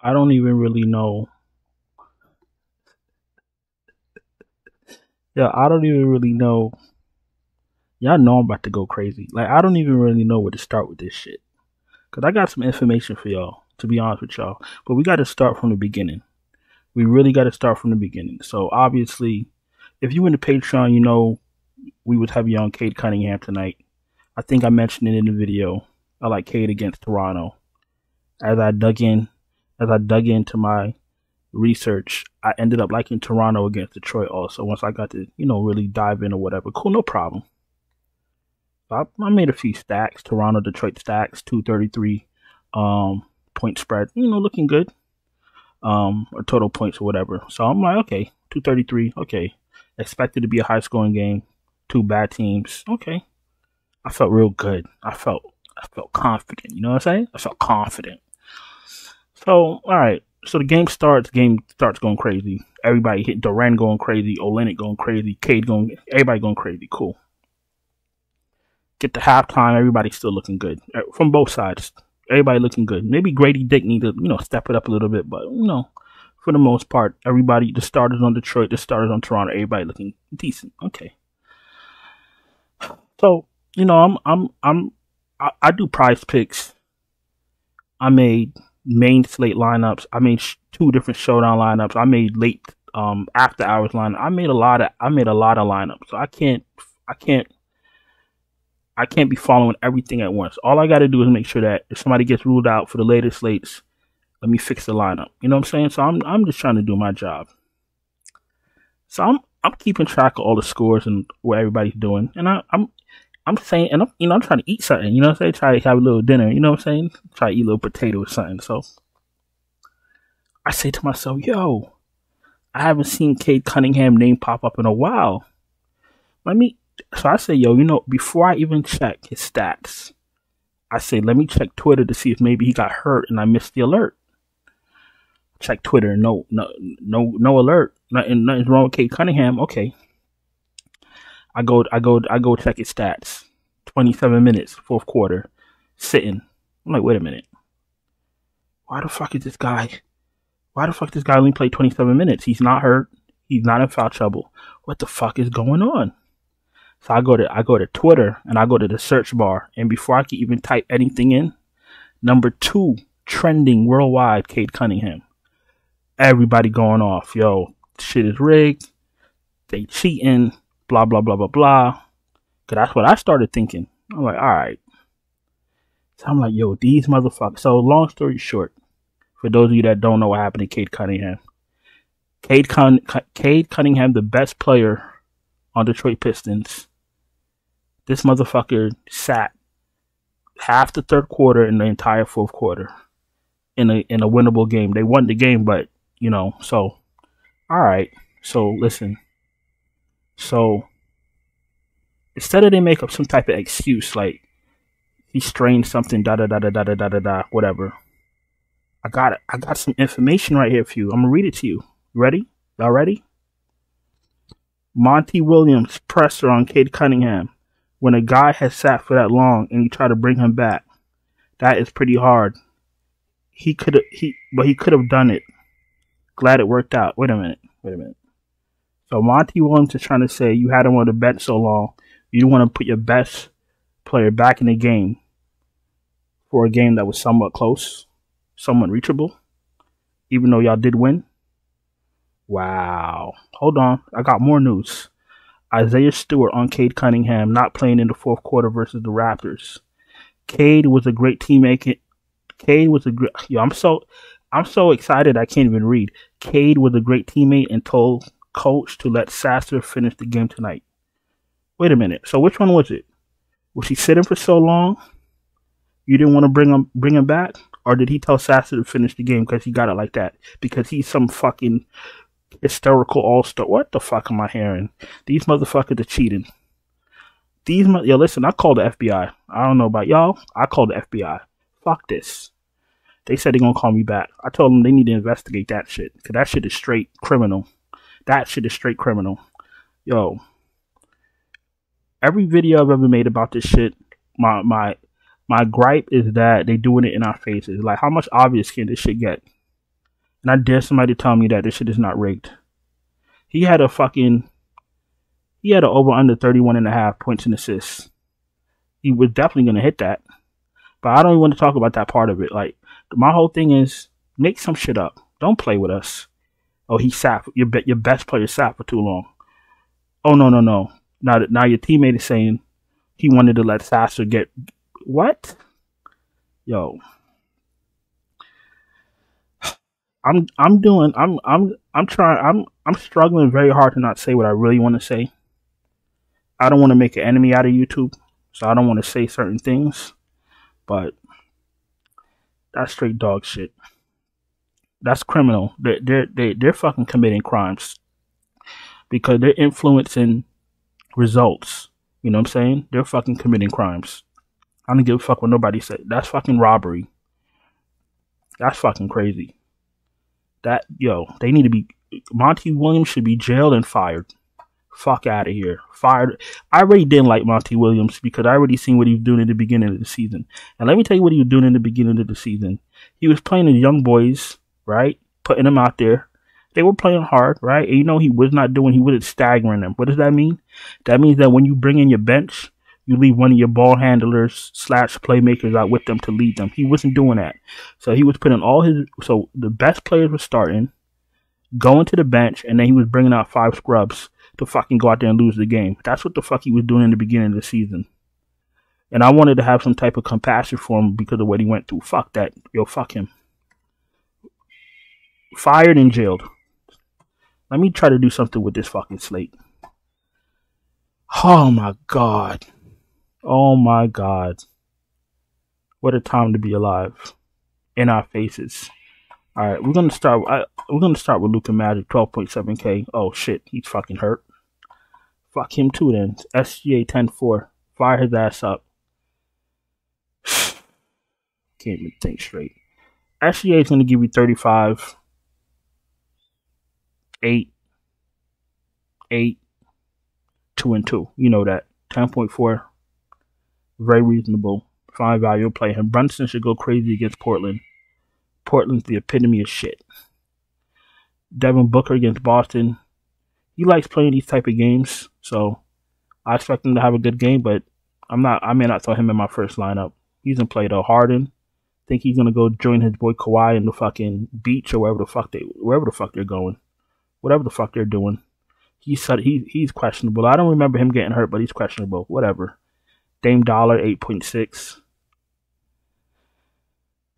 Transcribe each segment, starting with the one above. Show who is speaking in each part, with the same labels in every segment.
Speaker 1: I don't even really know. Yeah, I don't even really know. Y'all know I'm about to go crazy. Like, I don't even really know where to start with this shit. Because I got some information for y'all, to be honest with y'all. But we got to start from the beginning. We really got to start from the beginning. So, obviously, if you in the Patreon, you know we was heavy on Cade Cunningham tonight. I think I mentioned it in the video. I like Cade against Toronto. As I dug into my research, I ended up liking Toronto against Detroit also. Once I got to, really dive in or whatever. Cool, no problem. I made a few stacks. Toronto, Detroit stacks, 233 point spread. Looking good. Or total points or whatever. So I'm like, okay, 233. Okay, expected to be a high scoring game. Two bad teams. Okay, I felt real good. I felt confident. You know what I'm saying? I felt confident. So all right. So the game starts. Game starts going crazy. Everybody hit Durant going crazy. Olenek going crazy. Cade going. Everybody going crazy. Cool. Get to halftime. Everybody's still looking good from both sides. Everybody looking good. Maybe Grady Dick need to step it up a little bit, but for the most part, everybody, the starters on Detroit, the starters on Toronto, everybody looking decent. Okay. So I do prize picks. I made main slate lineups. I made two different showdown lineups. I made late after hours lineup. I made a lot of lineups. So I can't be following everything at once. All I got to do is make sure that if somebody gets ruled out for the later slates, let me fix the lineup. You know what I'm saying? So I'm just trying to do my job. So I'm keeping track of all the scores and what everybody's doing, and I'm saying, and I'm trying to eat something. You know what I'm saying? Try to have a little dinner. You know what I'm saying? Try to eat a little potato or something. So I say to myself, yo, I haven't seen Cade Cunningham name pop up in a while. So I say, yo, before I even check his stats, I say, let me check Twitter to see if maybe he got hurt and I missed the alert. Check Twitter, no alert. Nothing's wrong with Cade Cunningham. Okay. I go check his stats. 27 minutes, fourth quarter, sitting. I'm like, wait a minute. Why the fuck this guy only played 27 minutes? He's not hurt. He's not in foul trouble. What the fuck is going on? So I go to Twitter and I go to the search bar, and before I can even type anything in, number 2 trending worldwide, Cade Cunningham. Everybody going off, yo, shit is rigged. They cheating, blah blah blah blah blah. Cause that's what I started thinking. I'm like, all right. So I'm like, yo, these motherfuckers. So long story short, for those of you that don't know what happened to Cade Cunningham, Cade Cunningham, the best player on Detroit Pistons. This motherfucker sat half the third quarter and the entire fourth quarter in a winnable game. They won the game, but so all right. So listen. So instead of they make up some type of excuse like he strained something, da da da da da da da da, whatever. I got some information right here for you. I'm gonna read it to you. Ready? Y'all ready? Monty Williams presser on Cade Cunningham. When a guy has sat for that long and you try to bring him back, that is pretty hard. He could have done it. Glad it worked out. Wait a minute. So Monty Williams is trying to say you had him on the bench so long, you want to put your best player back in the game for a game that was somewhat close, somewhat reachable, even though y'all did win. Wow. Hold on. I got more news. Isaiah Stewart on Cade Cunningham not playing in the fourth quarter versus the Raptors. Cade was a great teammate. I'm so excited I can't even read. Cade was a great teammate and told coach to let Sasser finish the game tonight. Wait a minute. So which one was it? Was he sitting for so long? You didn't want to bring him back? Or did he tell Sasser to finish the game because he got it like that? Because he's some fucking hysterical all-star. What the fuck am I hearing? These motherfuckers are cheating. Listen, I called the FBI. I don't know about y'all. I called the FBI. Fuck this. They said they're going to call me back. I told them they need to investigate that shit. Because that shit is straight criminal. Yo. Every video I've ever made about this shit, my gripe is that they doing it in our faces. Like, how much obvious can this shit get? And I dare somebody to tell me that this shit is not rigged. He had a over under 31.5 points and assists. He was definitely going to hit that. But I don't even want to talk about that part of it. Like, my whole thing is, make some shit up. Don't play with us. Oh, he sat. Your best player sat for too long. Oh, no. Now your teammate is saying he wanted to let Sasser get... What? Yo. I'm struggling very hard to not say what I really want to say. I don't want to make an enemy out of YouTube, so I don't want to say certain things. But that's straight dog shit. That's criminal. They're fucking committing crimes because they're influencing results. You know what I'm saying? They're fucking committing crimes. I don't give a fuck what nobody said. That's fucking robbery. That's fucking crazy. They need to be... Monty Williams should be jailed and fired. Fuck out of here. Fired. I already didn't like Monty Williams because I already seen what he was doing in the beginning of the season. And let me tell you what he was doing in the beginning of the season. He was playing the young boys, right? Putting them out there. They were playing hard, right? And he wasn't staggering them. What does that mean? That means that when you bring in your bench, you leave one of your ball handlers / playmakers out with them to lead them. He wasn't doing that. So he was putting so the best players were starting, going to the bench, and then he was bringing out 5 scrubs to fucking go out there and lose the game. That's what the fuck he was doing in the beginning of the season. And I wanted to have some type of compassion for him because of what he went through. Fuck that. Yo, fuck him. Fired and jailed. Let me try to do something with this fucking slate. Oh my God. Oh my God. What a time to be alive. In our faces. Alright, we're gonna start with Luka Magic, 12.7K. Oh shit, he's fucking hurt. Fuck him too then. SGA 10-4. Fire his ass up. Can't even think straight. SGA is gonna give you 35. 8. 2 and 2. You know that. 10.4. Very reasonable. Fine value play him. Brunson should go crazy against Portland. Portland's the epitome of shit. Devin Booker against Boston. He likes playing these type of games, so I expect him to have a good game, but I may not throw him in my first lineup. He's gonna play though. Harden. Think he's gonna go join his boy Kawhi in the fucking beach or wherever the fuck they're going. Whatever the fuck they're doing. He's questionable. I don't remember him getting hurt, but he's questionable. Whatever. Dame Dollar 8.6.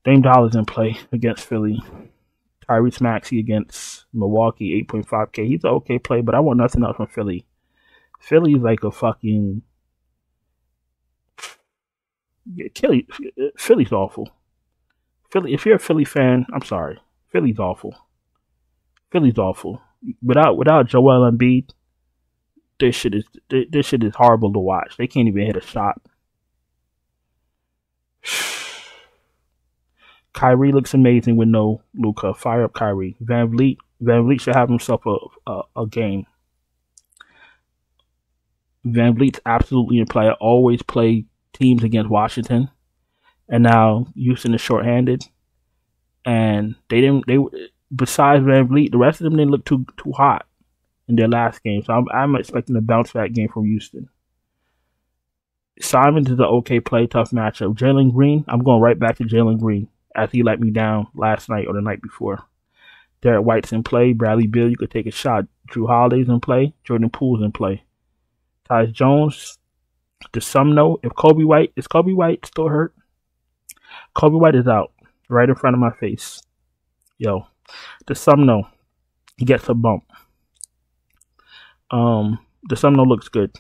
Speaker 1: Dame Dollar's in play against Philly. Tyrese Maxey against Milwaukee, 8.5K. He's an okay play, but I want nothing else from Philly. Philly's like a fucking... Philly's awful. Philly. If you're a Philly fan, I'm sorry. Philly's awful. Philly's awful. Without Joel Embiid, this shit is horrible to watch. They can't even hit a shot. Kyrie looks amazing with no Luka. Fire up Kyrie. Van Vliet should have himself a game. Van Vliet's absolutely in play. I always play teams against Washington, and now Houston is shorthanded. And they besides Van Vliet, the rest of them didn't look too hot in their last game. So I'm expecting a bounce back game from Houston. Simons is an okay play, tough matchup. Jalen Green, I'm going right back to Jalen Green, as he let me down last night or the night before. Derek White's in play. Bradley Beal, you could take a shot. Drew Holiday's in play. Jordan Poole's in play. Tyus Jones, the Sumno. Is Kobe White still hurt? Kobe White is out right in front of my face. Yo, the Sumno, he gets a bump. The Sumno looks good.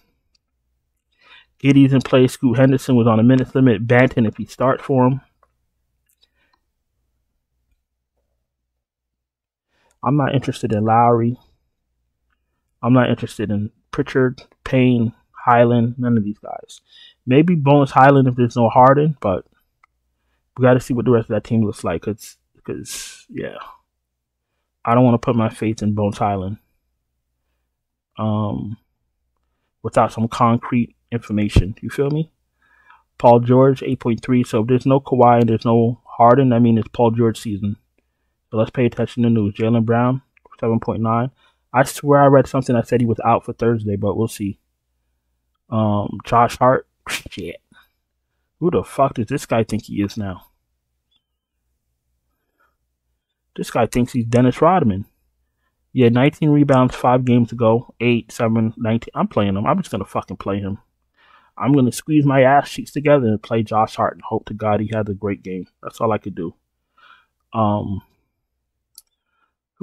Speaker 1: Giddy's in play. Scoot Henderson was on a minutes limit. Banton if he starts for him. I'm not interested in Lowry. I'm not interested in Pritchard, Payne, Highland, none of these guys. Maybe Bones Highland if there's no Harden, but we got to see what the rest of that team looks like. Because yeah, I don't want to put my faith in Bones Highland without some concrete information. You feel me? Paul George, 8.3. So if there's no Kawhi and there's no Harden, I mean, it's Paul George season. But let's pay attention to the news. Jaylen Brown, 7.9. I swear I read something that said he was out for Thursday, but we'll see. Josh Hart, shit. Who the fuck does this guy think he is now? This guy thinks he's Dennis Rodman. Yeah, 19 rebounds 5 games ago. 8, 7, 19. I'm playing him. I'm just going to fucking play him. I'm going to squeeze my ass cheeks together and play Josh Hart and hope to God he has a great game. That's all I could do. Who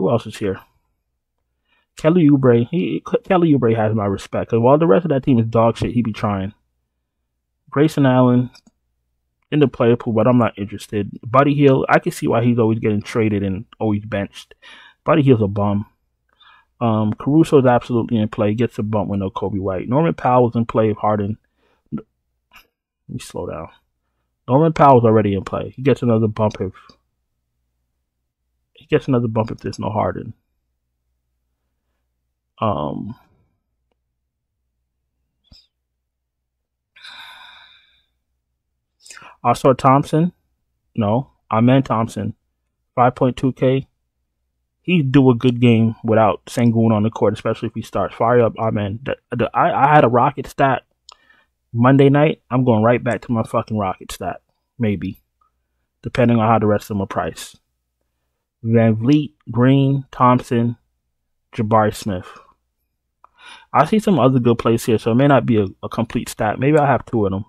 Speaker 1: else is here? Kelly Oubre. Kelly Oubre has my respect. Because while the rest of that team is dog shit, he be trying. Grayson Allen in the player pool, but I'm not interested. Buddy Hield, I can see why he's always getting traded and always benched. Buddy Hield's a bum. Caruso's absolutely in play. Gets a bump with no Kobe White. Norman Powell's in play if Harden. Let me slow down. Norman Powell's already in play. He gets another bump if there's no Harden. Also Thompson. No, Amen Thompson. 5.2K. He'd do a good game without Sengun on the court, especially if he starts. Fire up, Amen. I had a Rocket stat Monday night. I'm going right back to my fucking Rocket stat. Maybe. Depending on how the rest of them are priced. Van Vliet, Green, Thompson, Jabari Smith. I see some other good plays here, so it may not be a complete stat. Maybe I'll have 2 of them.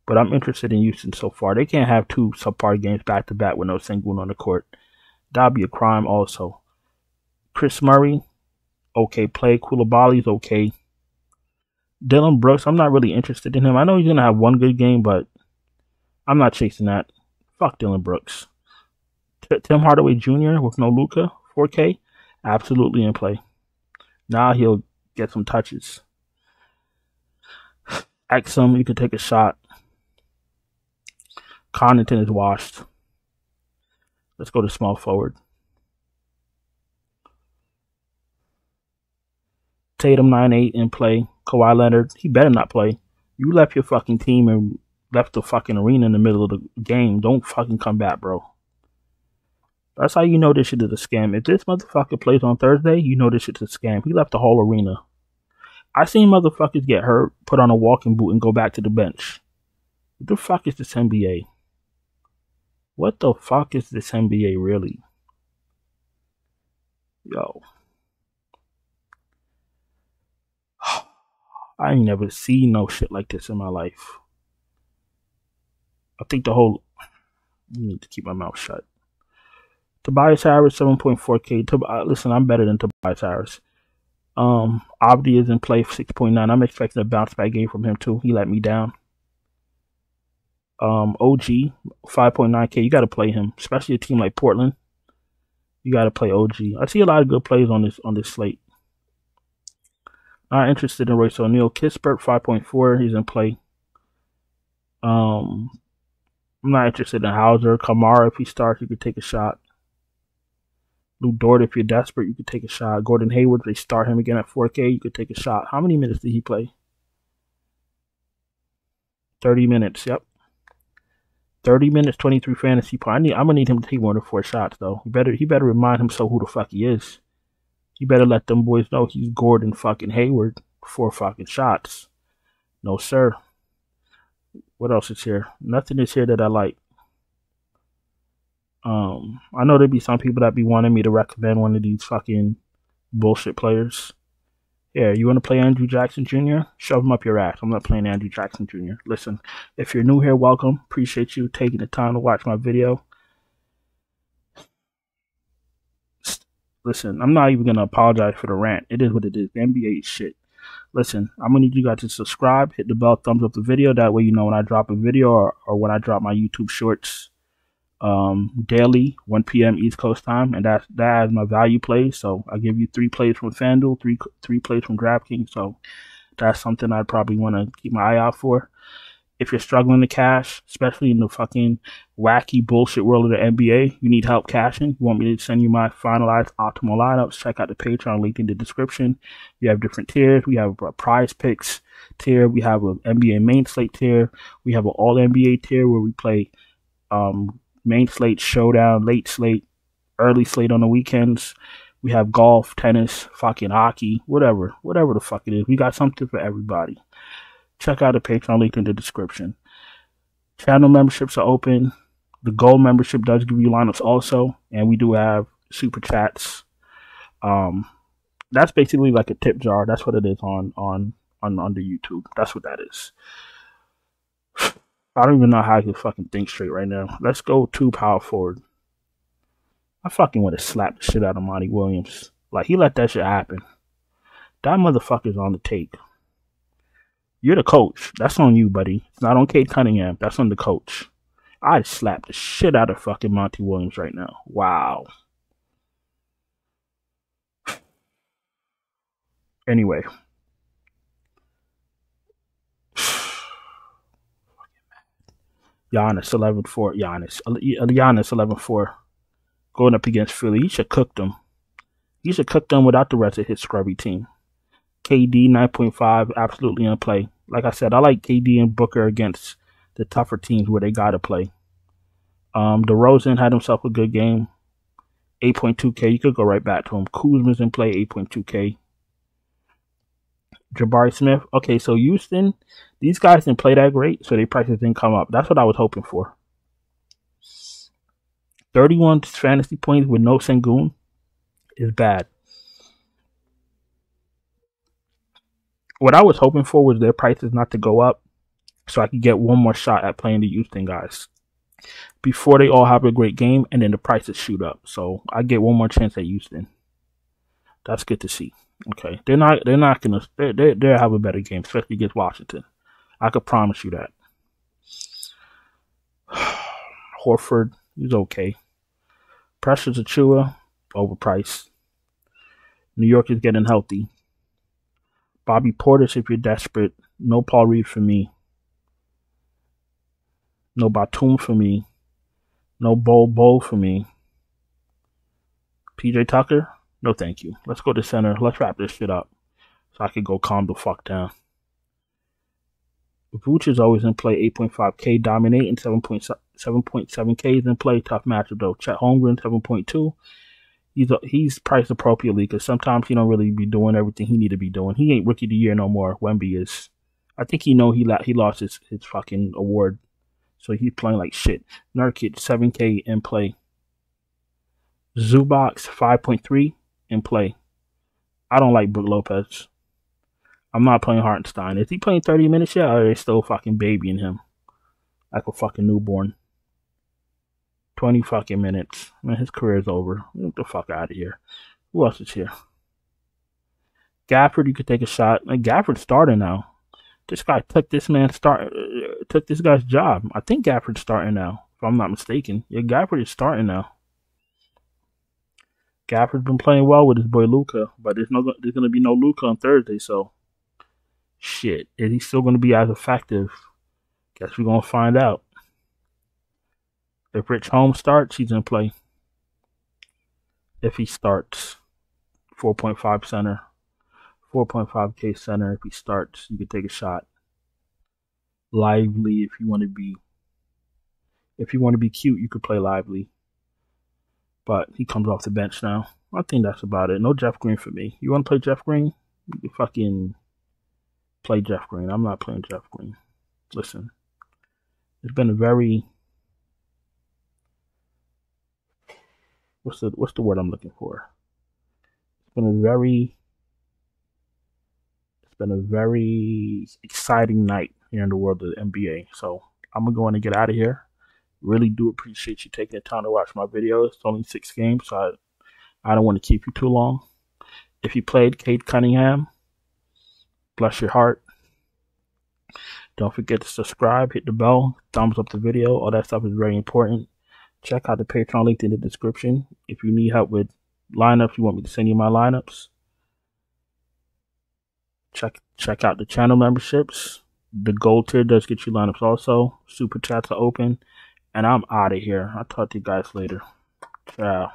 Speaker 1: But I'm interested in Houston so far. They can't have 2 subpar games back-to-back with no Sengun on the court. That'd be a crime also. Chris Murray, okay play. Koulibaly's okay. Dylan Brooks, I'm not really interested in him. I know he's going to have 1 good game, but I'm not chasing that. Fuck Dylan Brooks. Tim Hardaway Jr. with no Luka, 4K, absolutely in play. Now he'll get some touches. Exum, you can take a shot. Connaughton is washed. Let's go to small forward. Tatum 9-8 in play. Kawhi Leonard, he better not play. You left your fucking team and left the fucking arena in the middle of the game. Don't fucking come back, bro. That's how you know this shit is a scam. If this motherfucker plays on Thursday, you know this shit's a scam. He left the whole arena. I seen motherfuckers get hurt, put on a walking boot, and go back to the bench. What the fuck is this NBA? What the fuck is this NBA really? Yo. I ain't never seen no shit like this in my life. I think I need to keep my mouth shut. Tobias Harris, 7.4K. Listen, I'm better than Tobias Harris. Abdi is in play for 6.9. I'm expecting a bounce back game from him too. He let me down. OG, 5.9K. You got to play him, especially a team like Portland. You got to play OG. I see a lot of good plays on this slate. Not interested in Royce O'Neal. Kispert, 5.4. He's in play. I'm not interested in Hauser. Kamara, if he starts, you could take a shot. Lou Dort, if you're desperate, you could take a shot. Gordon Hayward, they start him again at 4K, you could take a shot. How many minutes did he play? 30 minutes, yep. 30 minutes, 23 fantasy points. I'm gonna need him to take more than 4 shots though. He better remind himself who the fuck he is. He better let them boys know he's Gordon fucking Hayward. 4 fucking shots. No sir. What else is here? Nothing is here that I like. I know there'd be some people that be wanting me to recommend one of these fucking bullshit players. Yeah, you want to play Andrew Jackson Jr.? Shove him up your ass. I'm not playing Andrew Jackson Jr. Listen, if you're new here, welcome. Appreciate you taking the time to watch my video. Listen, I'm not even going to apologize for the rant. It is what it is. The NBA is shit. Listen, I'm going to need you guys to subscribe, hit the bell, thumbs up the video. That way you know when I drop a video or when I drop my YouTube shorts daily, 1 p.m. East Coast time. And that is my value plays. So I give you 3 plays from FanDuel, three plays from DraftKings. So that's something I'd probably want to keep my eye out for. If you're struggling to cash, especially in the fucking wacky bullshit world of the NBA, you need help cashing, you want me to send you my finalized optimal lineups, check out the Patreon link in the description. We have different tiers. We have a prize picks tier. We have an NBA main slate tier. We have an all NBA tier where we play main slate, showdown, late slate, early slate on the weekends. We have golf, tennis, fucking hockey, whatever the fuck it is. We got something for everybody. Check out the Patreon link in the description. Channel memberships are open. The gold membership does give you lineups also, and we do have super chats. That's basically like a tip jar. That's what it is on the YouTube. That's what that is. I don't even know how I can fucking think straight right now. Let's go 2 power forward. I fucking would have slapped the shit out of Monty Williams. Like, he let that shit happen. That motherfucker's on the take. You're the coach. That's on you, buddy. It's not on Cade Cunningham. That's on the coach. I'd slap the shit out of fucking Monty Williams right now. Wow. Anyway. Giannis 11-4. Giannis 11-4. Going up against Philly. He should cook them. He should cook them without the rest of his scrubby team. KD 9.5. Absolutely in play. Like I said, I like KD and Booker against the tougher teams where they got to play. DeRozan had himself a good game. 8.2K. You could go right back to him. Kuzma's in play. 8.2K. Jabari Smith. Okay, so Houston, these guys didn't play that great, so their prices didn't come up. That's what I was hoping for. 31 fantasy points with no Sengun is bad. What I was hoping for was their prices not to go up, so I could get one more shot at playing the Houston guys before they all have a great game, and then the prices shoot up. So I get one more chance at Houston. That's good to see. Okay, they'll have a better game, especially against Washington. I could promise you that. Horford, he's okay. Precious Achua, overpriced. New York is getting healthy. Bobby Portis, if you're desperate. No Paul Reed for me. No Batum for me. No Bol for me. PJ Tucker, no thank you. Let's go to center. Let's wrap this shit up so I can go calm the fuck down. Vooch is always in play. 8.5K dominating. 7.7K is in play. Tough matchup though. Chet Holmgren 7.2. He's priced appropriately because sometimes he don't really be doing everything he need to be doing. He ain't rookie of the year no more. Wemby is. I think he lost his fucking award, so he's playing like shit. Nurkic 7K in play. Zubac 5.3 in play. I don't like Brook Lopez. I'm not playing Hartenstein. Is he playing 30 minutes yet, or are they still fucking babying him like a fucking newborn? 20 fucking minutes. Man, his career is over. Get the fuck out of here. Who else is here? Gafford, you could take a shot. Man, Gafford's starting now. This guy took this guy's job. I think Gafford's starting now, if I'm not mistaken. Yeah, Gafford is starting now. Gafford's been playing well with his boy Luka, but there's gonna be no Luka on Thursday, so shit. Is he still gonna be as effective? Guess we're gonna find out. If Rich Holmes starts, he's in play. If he starts, 4.5 center, 4.5K center. If he starts, you can take a shot. Lively, if you want to be cute, you could play Lively. But he comes off the bench now. I think that's about it. No Jeff Green for me. You want to play Jeff Green? You can fucking play Jeff Green. I'm not playing Jeff Green. Listen, it's been a very what's the word I'm looking for? It's been a very exciting night here in the world of the NBA. So I'm gonna go in and get out of here. Really do appreciate you taking the time to watch my videos. It's only 6 games, so I don't want to keep you too long. If you played Cade Cunningham, bless your heart. Don't forget to subscribe, hit the bell, thumbs up the video. All that stuff is very important. Check out the Patreon link in the description. If you need help with lineups, you want me to send you my lineups. Check out the channel memberships. The gold tier does get you lineups also. Super chats are open. And I'm out of here. I'll talk to you guys later. Ciao.